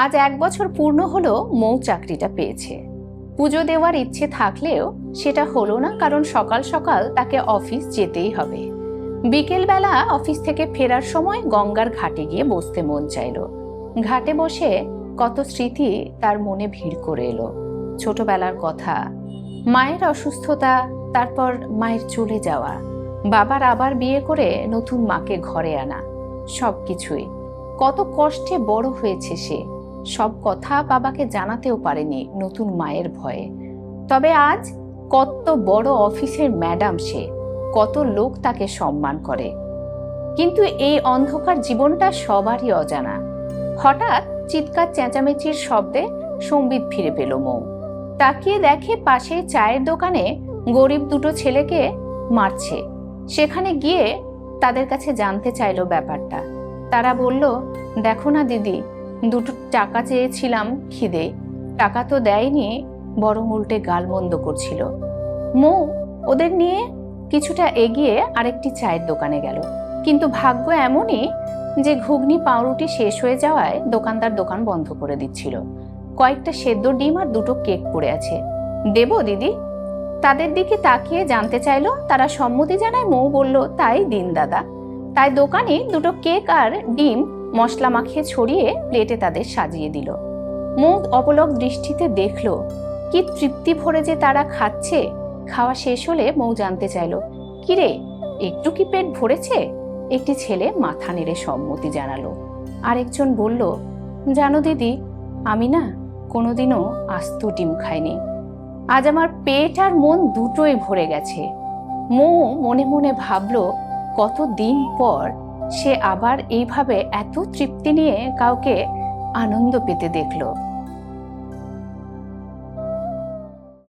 আজ 1 বছর পূর্ণ হলো মৌ চাকরিটা পেয়েছে। পুজো দেওয়ার ইচ্ছে থাকলেও সেটা হলো না, কারণ সকাল সকাল তাকে অফিস যেতেই হবে। বিকেলবেলা অফিস থেকে ফেরার সময় গঙ্গার ঘাটে গিয়ে বসতে মন চাইল। ঘাটে বসে কত স্মৃতি তার মনে ভিড় করে এলো। ছোটবেলার কথা, মায়ের অসুস্থতা, তারপর মায়ের চলে যাওয়া, বাবার আবার বিয়ে করে নতুন মাকে ঘরে আনা, সবকিছুই। কত কষ্টে বড় হয়েছে সে, সব কথা বাবাকে জানাতেও পারেনি নতুন মায়ের ভয়ে। তবে আজ কত বড় অফিসের ম্যাডাম সে, কত লোক তাকে সম্মান করে। কিন্তু এই অন্ধকার জীবনটা সবারই অজানা। হঠাৎ চিৎকার চেঁচামেচির শব্দে সম্বিত ফিরে পেল মৌ। তাকিয়ে দেখে পাশে চায়ের দোকানে গরিব দুটো ছেলেকে মারছে। সেখানে গিয়ে তাদের কাছে জানতে চাইলো ব্যাপারটা। তারা বলল, দেখো না দিদি, 2 টাকা চেয়েছিলাম খিদে, টাকা তো দেয়নি, বরং উল্টে গালমন্দ করছিল। মৌ ওদের নিয়ে কিছুটা এগিয়ে আরেকটি চায়ের দোকানে গেল। কিন্তু ভাগ্য এমনই যে ঘুগনি পাউরুটি শেষ হয়ে যাওয়ায় দোকানদার দোকান বন্ধ করে দিচ্ছিল। কয়েকটা সেদ্ধ ডিম আর 2টো কেক পড়ে আছে, দেবো দিদি? তাদের দিকে তাকিয়ে জানতে চাইলো। তারা সম্মতি জানায়। মৌ বলল, তাই দিন দাদা। তাই দোকানি 2টো কেক আর ডিম মশলা মাখিয়ে ছড়িয়ে প্লেটে তাদের সাজিয়ে দিল। মৌ অপলক দৃষ্টিতে দেখলো কি তৃপ্তি ভরে যে তারা খাচ্ছে। খাওয়া শেষ হলে মৌ জানতে চাইলো, কিরে, একটু কি পেট ভরেছে? একটি ছেলে মাথা নেড়ে সম্মতি জানালো। আরেকজন বলল, জানো দিদি, আমি না কোনোদিনও আস্ত ডিম খাইনি, আজ আমার পেট আর মন দুটোই ভরে গেছে। মৌ মনে মনে ভাবলো, কতদিন পর সে আবার এইভাবে এত তৃপ্তি নিয়ে কাউকে আনন্দ পেতে দেখলো।